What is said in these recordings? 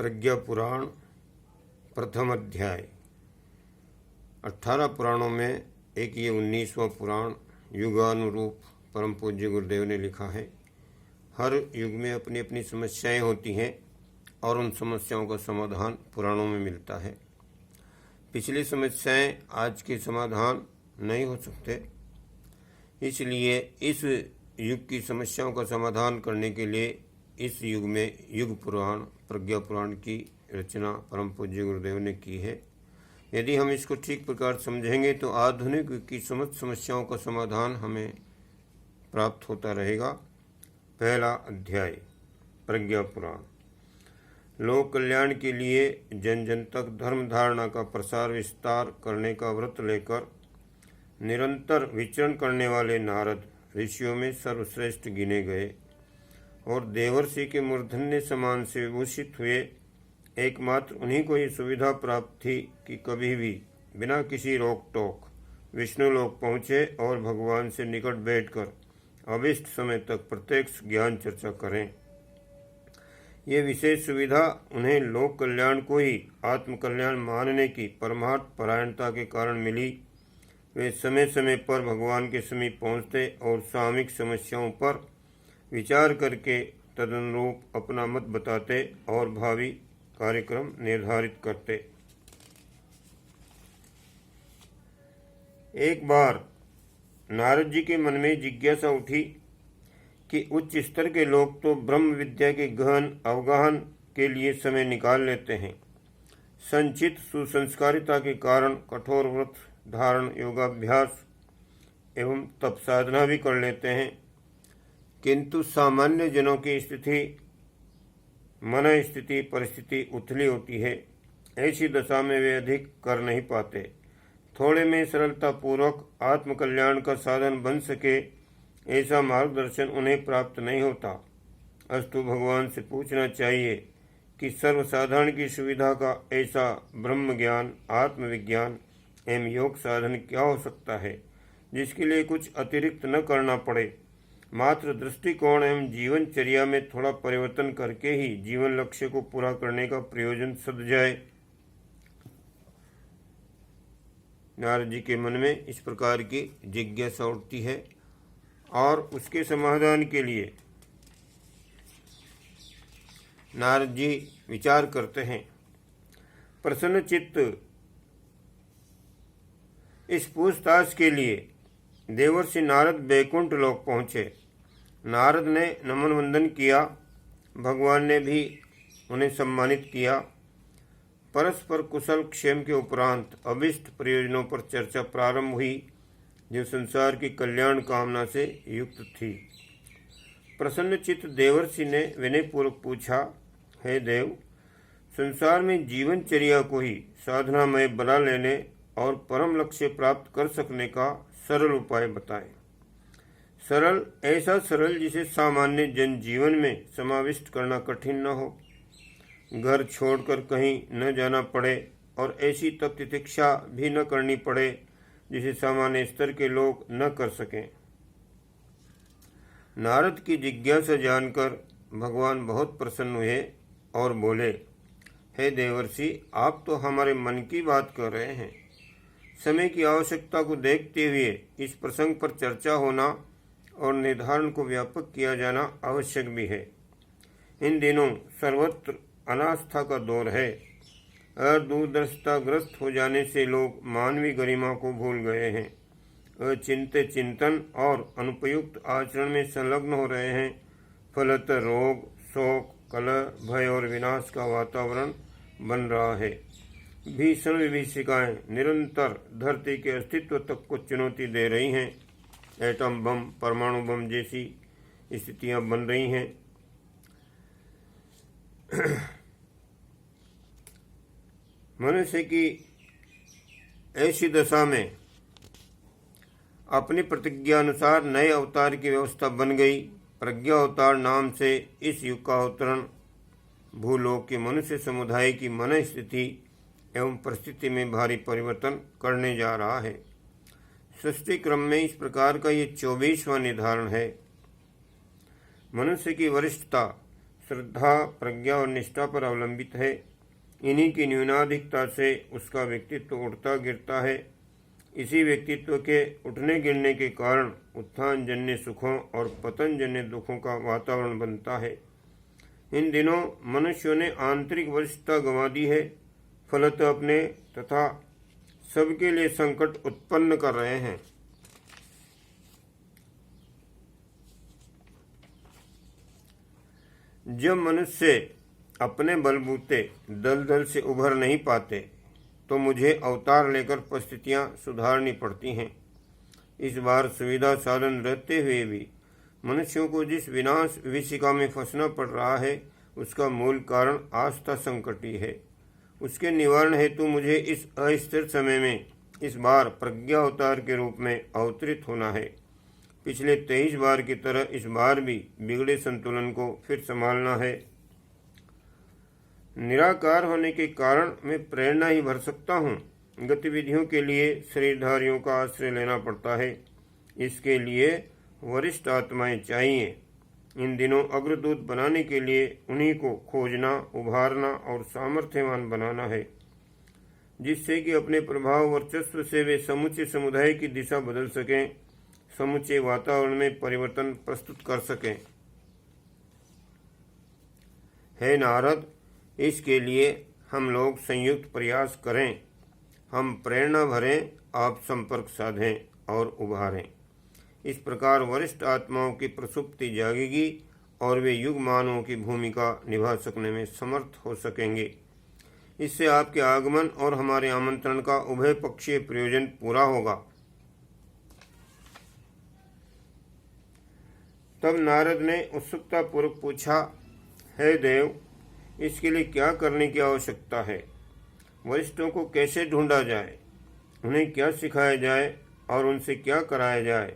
प्रज्ञा पुराण प्रथम अध्याय। 18 पुराणों में एक ये 19वां पुराण युगानुरूप परम पूज्य गुरुदेव ने लिखा है। हर युग में अपनी अपनी समस्याएं होती हैं और उन समस्याओं का समाधान पुराणों में मिलता है। पिछली समस्याएं आज के समाधान नहीं हो सकते, इसलिए इस युग की समस्याओं का समाधान करने के लिए इस युग में युग पुराण प्रज्ञा पुराण की रचना परम पूज्य गुरुदेव ने की है। यदि हम इसको ठीक प्रकार समझेंगे तो आधुनिक युग की समस्त समस्याओं का समाधान हमें प्राप्त होता रहेगा। पहला अध्याय प्रज्ञा पुराण। लोक कल्याण के लिए जन जन तक धर्म धारणा का प्रसार विस्तार करने का व्रत लेकर निरंतर विचरण करने वाले नारद ऋषियों में सर्वश्रेष्ठ गिने गए और देवर्षि के मूर्धन्य समान से विभूषित हुए। एकमात्र उन्हीं को ये सुविधा प्राप्त थी कि कभी भी बिना किसी रोक टोक विष्णु लोक पहुँचे और भगवान से निकट बैठकर अभिष्ट समय तक प्रत्यक्ष ज्ञान चर्चा करें। ये विशेष सुविधा उन्हें लोक कल्याण को ही आत्म कल्याण मानने की परमार्थ परायणता के कारण मिली। वे समय समय पर भगवान के समीप पहुँचते और सामयिक समस्याओं पर विचार करके तदनुरूप अपना मत बताते और भावी कार्यक्रम निर्धारित करते। एक बार नारद जी के मन में जिज्ञासा उठी कि उच्च स्तर के लोग तो ब्रह्म विद्या के गहन अवगाहन के लिए समय निकाल लेते हैं, संचित सुसंस्कारिता के कारण कठोर व्रत धारण योगाभ्यास एवं तप साधना भी कर लेते हैं, किंतु सामान्य जनों की स्थिति मन स्थिति परिस्थिति उथली होती है। ऐसी दशा में वे अधिक कर नहीं पाते। थोड़े में सरलता पूर्वक आत्मकल्याण का साधन बन सके ऐसा मार्गदर्शन उन्हें प्राप्त नहीं होता। अस्तु भगवान से पूछना चाहिए कि सर्वसाधारण की सुविधा का ऐसा ब्रह्म ज्ञान आत्मविज्ञान एवं योग साधन क्या हो सकता है जिसके लिए कुछ अतिरिक्त न करना पड़े। मात्र दृष्टिकोण एवं जीवनचर्या में थोड़ा परिवर्तन करके ही जीवन लक्ष्य को पूरा करने का प्रयोजन सध जाए। नारद जी के मन में इस प्रकार की जिज्ञासा उठती है और उसके समाधान के लिए नारद जी विचार करते हैं। प्रसन्न चित्त इस पूछताछ के लिए देवर्षि नारद बैकुंठ लोक पहुँचे। नारद ने नमन वंदन किया, भगवान ने भी उन्हें सम्मानित किया। परस्पर कुशल क्षेम के उपरांत अभिष्ट प्रयोजनों पर चर्चा प्रारंभ हुई जो संसार की कल्याण कामना से युक्त थी। प्रसन्न चित्त देवर्षि ने विनयपूर्वक पूछा, हे देव, संसार में जीवनचर्या को ही साधनामय बना लेने और परम लक्ष्य प्राप्त कर सकने का सरल उपाय बताएं। सरल ऐसा सरल जिसे सामान्य जनजीवन में समाविष्ट करना कठिन न हो, घर छोड़कर कहीं न जाना पड़े और ऐसी तप तितिक्षा भी न करनी पड़े जिसे सामान्य स्तर के लोग न कर सकें। नारद की जिज्ञासा जानकर भगवान बहुत प्रसन्न हुए और बोले, हे देवर्षि, आप तो हमारे मन की बात कर रहे हैं। समय की आवश्यकता को देखते हुए इस प्रसंग पर चर्चा होना और निर्धारण को व्यापक किया जाना आवश्यक भी है। इन दिनों सर्वत्र अनास्था का दौर है और दूरदर्शिता ग्रस्त हो जाने से लोग मानवीय गरिमा को भूल गए हैं, अचिंत्य चिंतन और अनुपयुक्त आचरण में संलग्न हो रहे हैं। फलतः रोग शोक कलह भय और विनाश का वातावरण बन रहा है। भीषण विभीषिकाएं निरंतर धरती के अस्तित्व तक को चुनौती दे रही हैं। एटम बम परमाणु बम जैसी स्थितियां बन रही हैं। मनुष्य की ऐसी दशा में अपनी प्रतिज्ञा अनुसार नए अवतार की व्यवस्था बन गई। प्रज्ञा अवतार नाम से इस युग का अवतरण भूलोक के मनुष्य समुदाय की मन स्थिति एवं परिस्थिति में भारी परिवर्तन करने जा रहा है। सृष्टि क्रम में इस प्रकार का ये 24वां निर्धारण है। मनुष्य की वरिष्ठता श्रद्धा, प्रज्ञा और निष्ठा पर अवलंबित है। इन्हीं की न्यूनाधिकता से उसका व्यक्तित्व उठता गिरता है। इसी व्यक्तित्व के उठने गिरने के कारण उत्थान जन्य सुखों और पतन जन्य दुखों का वातावरण बनता है। इन दिनों मनुष्यों ने आंतरिक वरिष्ठता गंवा दी है, फलतः अपने तथा सबके लिए संकट उत्पन्न कर रहे हैं। जब मनुष्य अपने बलबूते दलदल से उभर नहीं पाते तो मुझे अवतार लेकर परिस्थितियां सुधारनी पड़ती हैं। इस बार सुविधा साधन रहते हुए भी मनुष्यों को जिस विनाश विभीषिका में फंसना पड़ रहा है उसका मूल कारण आस्था संकट ही है। उसके निवारण हेतु मुझे इस अस्थिर समय में इस बार प्रज्ञा अवतार के रूप में अवतरित होना है। पिछले 23 बार की तरह इस बार भी बिगड़े संतुलन को फिर संभालना है। निराकार होने के कारण मैं प्रेरणा ही भर सकता हूँ। गतिविधियों के लिए शरीरधारियों का आश्रय लेना पड़ता है। इसके लिए वरिष्ठ आत्माएं चाहिए। इन दिनों अग्रदूत बनाने के लिए उन्हीं को खोजना, उभारना और सामर्थ्यवान बनाना है, जिससे कि अपने प्रभाव वर्चस्व से वे समूचे समुदाय की दिशा बदल सकें, समूचे वातावरण में परिवर्तन प्रस्तुत कर सकें। हे नारद, इसके लिए हम लोग संयुक्त प्रयास करें। हम प्रेरणा भरें, आप संपर्क साधें और उभारें। इस प्रकार वरिष्ठ आत्माओं की प्रसुप्ति जागेगी और वे युग मानवों की भूमिका निभा सकने में समर्थ हो सकेंगे। इससे आपके आगमन और हमारे आमंत्रण का उभय पक्षीय प्रयोजन पूरा होगा। तब नारद ने उत्सुकता पूर्वक पूछा, हे देव, इसके लिए क्या करने की आवश्यकता है? वरिष्ठों को कैसे ढूंढा जाए? उन्हें क्या सिखाया जाए और उनसे क्या कराया जाए,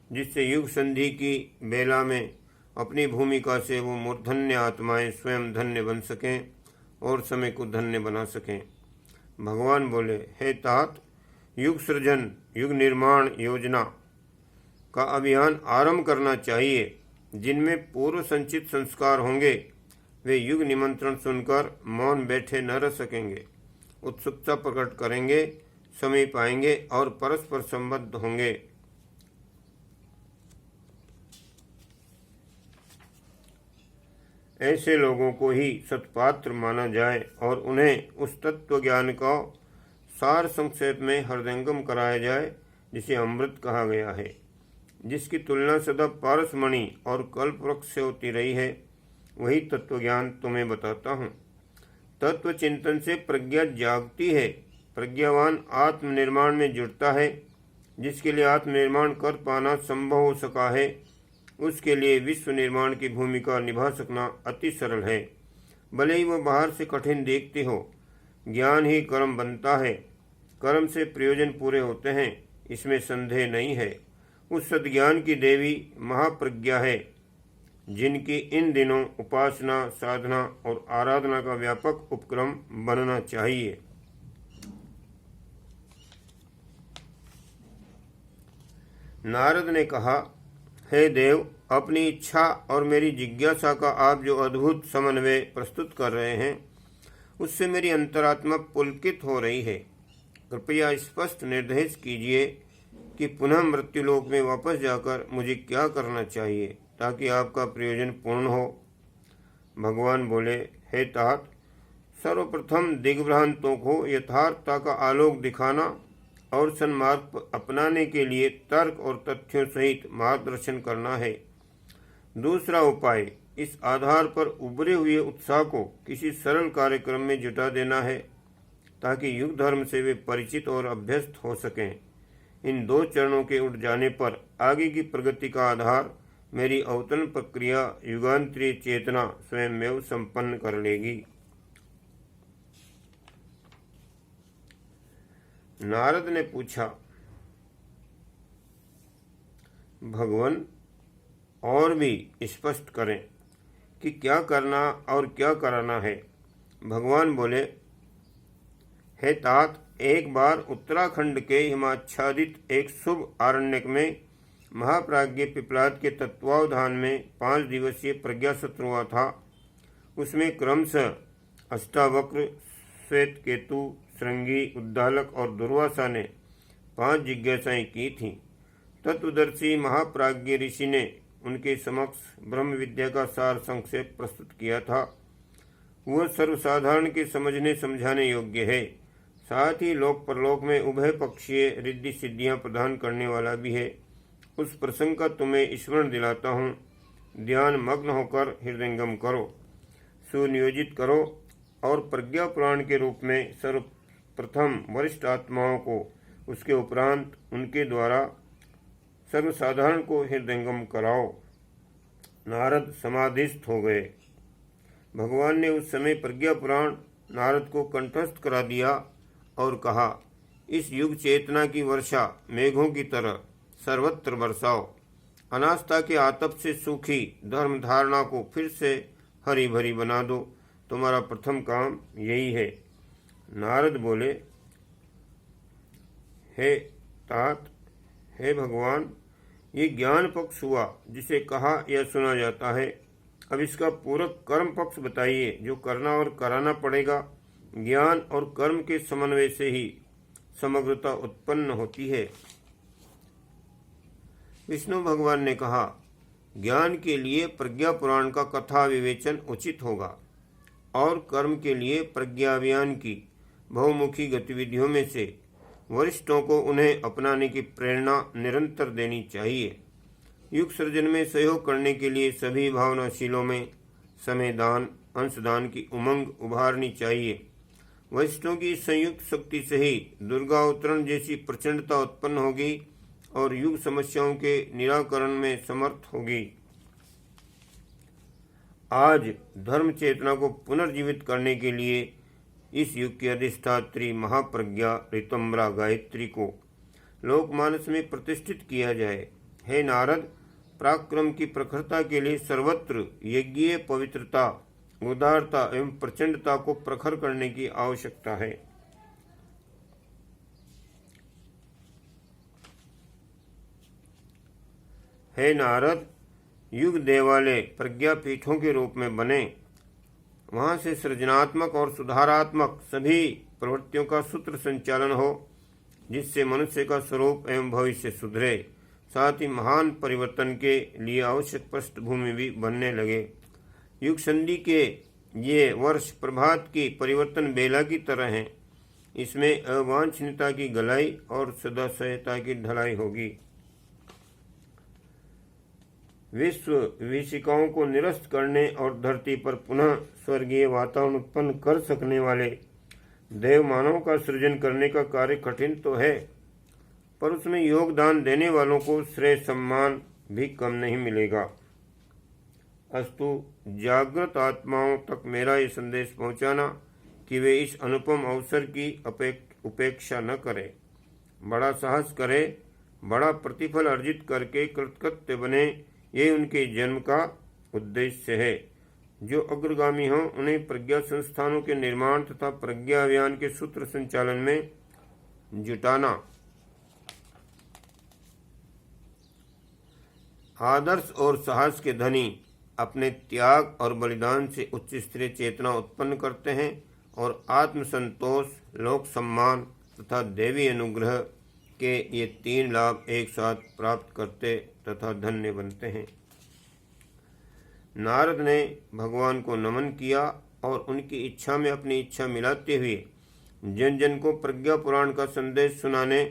जिससे युग संधि की बेला में अपनी भूमिका से वो मूर्धन्य आत्माएं स्वयं धन्य बन सकें और समय को धन्य बना सकें? भगवान बोले, हे तात, युग सृजन, युग निर्माण योजना का अभियान आरंभ करना चाहिए। जिनमें पूर्व संचित संस्कार होंगे वे युग निमंत्रण सुनकर मौन बैठे न रह सकेंगे, उत्सुकता प्रकट करेंगे, समय पाएंगे और परस्पर संबद्ध होंगे। ऐसे लोगों को ही सत्पात्र माना जाए और उन्हें उस तत्व ज्ञान का सार संक्षेप में हृदयंगम कराया जाए जिसे अमृत कहा गया है, जिसकी तुलना सदा पारसमणि और कल्पवृक्ष से होती रही है। वही तत्व ज्ञान तुम्हें बताता हूँ। तत्व चिंतन से प्रज्ञा जागती है। प्रज्ञावान आत्मनिर्माण में जुड़ता है। जिसके लिए आत्मनिर्माण कर पाना संभव हो सका है, उसके लिए विश्व निर्माण की भूमिका निभा सकना अति सरल है। भले ही वह बाहर से कठिन देखती हो। ज्ञान ही कर्म बनता है। कर्म से प्रयोजन पूरे होते हैं, इसमें संदेह नहीं है। उस सद्ज्ञान की देवी महाप्रज्ञा है, जिनकी इन दिनों उपासना, साधना और आराधना का व्यापक उपक्रम बनना चाहिए। नारद ने कहा, हे देव, अपनी इच्छा और मेरी जिज्ञासा का आप जो अद्भुत समन्वय प्रस्तुत कर रहे हैं, उससे मेरी अंतरात्मा पुलकित हो रही है। कृपया स्पष्ट निर्देश कीजिए कि पुनः मृत्युलोक में वापस जाकर मुझे क्या करना चाहिए ताकि आपका प्रयोजन पूर्ण हो। भगवान बोले, हे तात, सर्वप्रथम दिग्भ्रांतों को यथार्थता का आलोक दिखाना और सन्मार्ग अपनाने के लिए तर्क और तथ्यों सहित मार्गदर्शन करना है। दूसरा उपाय इस आधार पर उभरे हुए उत्साह को किसी सरल कार्यक्रम में जुटा देना है ताकि युग धर्म से वे परिचित और अभ्यस्त हो सकें। इन दो चरणों के उठ जाने पर आगे की प्रगति का आधार मेरी अवतरण प्रक्रिया युगांतरीय चेतना स्वयं संपन्न कर लेगी। नारद ने पूछा, भगवान और भी स्पष्ट करें कि क्या करना और क्या कराना है। भगवान बोले, हे तात, एक बार उत्तराखंड के हिमाच्छादित एक शुभ आरण्यक में महाप्राज्ञ पिपलाद के तत्वावधान में 5 दिवसीय प्रज्ञा सत्र हुआ था। उसमें क्रमशः अष्टावक्र, श्वेत केतु, श्रृंगी, उद्दालक और दुर्वासा ने 5 जिज्ञासाएं की थीं। तत्वदर्शी महाप्राज्ञ ऋषि ने उनके समक्ष ब्रह्म विद्या का सार संक्षेप प्रस्तुत किया था। वह सर्वसाधारण के समझने समझाने योग्य है, साथ ही लोक परलोक में उभय पक्षीय रिद्धि सिद्धियां प्रदान करने वाला भी है। उस प्रसंग का तुम्हें स्मरण दिलाता हूँ। ध्यान मग्न होकर हृदयंगम करो, सुनियोजित करो और प्रज्ञा पुराण के रूप में सर्वप्रथम वरिष्ठ आत्माओं को, उसके उपरांत उनके द्वारा सर्वसाधारण को हृदयंगम कराओ। नारद समाधिस्थ हो गए। भगवान ने उस समय प्रज्ञा पुराण नारद को कंठस्थ करा दिया और कहा, इस युग चेतना की वर्षा मेघों की तरह सर्वत्र बरसाओ। अनास्था के आतप से सूखी धर्म धारणा को फिर से हरी भरी बना दो। तुम्हारा प्रथम काम यही है। नारद बोले, हे तात, हे भगवान, ये ज्ञान पक्ष हुआ जिसे कहा या सुना जाता है। अब इसका पूरक कर्म पक्ष बताइए, जो करना और कराना पड़ेगा। ज्ञान और कर्म के समन्वय से ही समग्रता उत्पन्न होती है। विष्णु भगवान ने कहा, ज्ञान के लिए प्रज्ञा पुराण का कथा विवेचन उचित होगा और कर्म के लिए प्रज्ञाभियान की बहुमुखी गतिविधियों में से वरिष्ठों को उन्हें अपनाने की प्रेरणा निरंतर देनी चाहिए। युग सृजन में सहयोग करने के लिए सभी भावनाशीलों में समयदान, अंशदान की उमंग उभारनी चाहिए। वरिष्ठों की संयुक्त शक्ति से ही दुर्गा अवतरण जैसी प्रचंडता उत्पन्न होगी और युग समस्याओं के निराकरण में समर्थ होगी। आज धर्म चेतना को पुनर्जीवित करने के लिए इस युग की अधिष्ठात्री महाप्रज्ञा ऋतंबरा गायत्री को लोकमानस में प्रतिष्ठित किया जाए। हे नारद, पराक्रम की प्रखरता के लिए सर्वत्र यज्ञीय पवित्रता, उदारता एवं प्रचंडता को प्रखर करने की आवश्यकता है। हे नारद, युग देवालय प्रज्ञा पीठों के रूप में बने। वहां से सृजनात्मक और सुधारात्मक सभी प्रवृत्तियों का सूत्र संचालन हो, जिससे मनुष्य का स्वरूप एवं भविष्य सुधरे। साथ ही महान परिवर्तन के लिए आवश्यक पृष्ठभूमि भी बनने लगे। युग संधि के ये वर्ष प्रभात की परिवर्तन बेला की तरह हैं। इसमें अवांछनीयता की गलाई और सदाशयता की ढलाई होगी। विश्व विशिकाओं को निरस्त करने और धरती पर पुनः स्वर्गीय वातावरण उत्पन्न कर सकने वाले देव मानव का सृजन करने का कार्य कठिन तो है, पर उसमें योगदान देने वालों को श्रेय सम्मान भी कम नहीं मिलेगा। अस्तु, जागृत आत्माओं तक मेरा ये संदेश पहुंचाना कि वे इस अनुपम अवसर की उपेक्षा न करें, बड़ा साहस करें, बड़ा प्रतिफल अर्जित करके कृतकृत्य बने। ये उनके जन्म का उद्देश्य है। जो अग्रगामी हों उन्हें प्रज्ञा संस्थानों के निर्माण तथा प्रज्ञा अभियान के सूत्र संचालन में जुटाना। आदर्श और साहस के धनी अपने त्याग और बलिदान से उच्च स्तरीय चेतना उत्पन्न करते हैं और आत्मसंतोष, लोक सम्मान तथा देवी अनुग्रह के ये 3 लाभ एक साथ प्राप्त करते तथा धन्य बनते हैं। नारद ने भगवान को नमन किया और उनकी इच्छा में अपनी इच्छा मिलाते हुए जन जन को प्रज्ञा पुराण का संदेश सुनाने,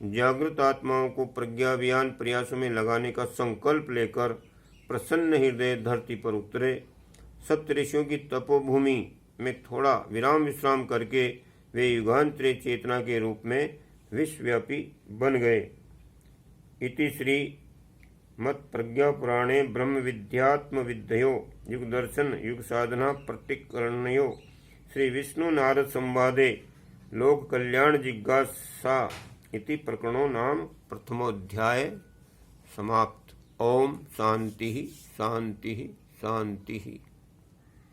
जागृत आत्माओं को प्रज्ञा अभियान प्रयासों में लगाने का संकल्प लेकर प्रसन्न हृदय धरती पर उतरे। सप्तऋषियों की तपोभूमि में थोड़ा विश्राम करके वे युगांतरीय चेतना के रूप में विश्वव्यापी बन गए। इति श्री मत प्रज्ञा पुराणे ब्रह्म विद्यात्म विद्यो युग दर्शन युग साधना प्रतिकरणयो श्री विष्णु नारद संवादे लोक कल्याण जिज्ञासा इति प्रकरणो नाम प्रथमोध्याय समाप्त। ओम शांति शांति शांति।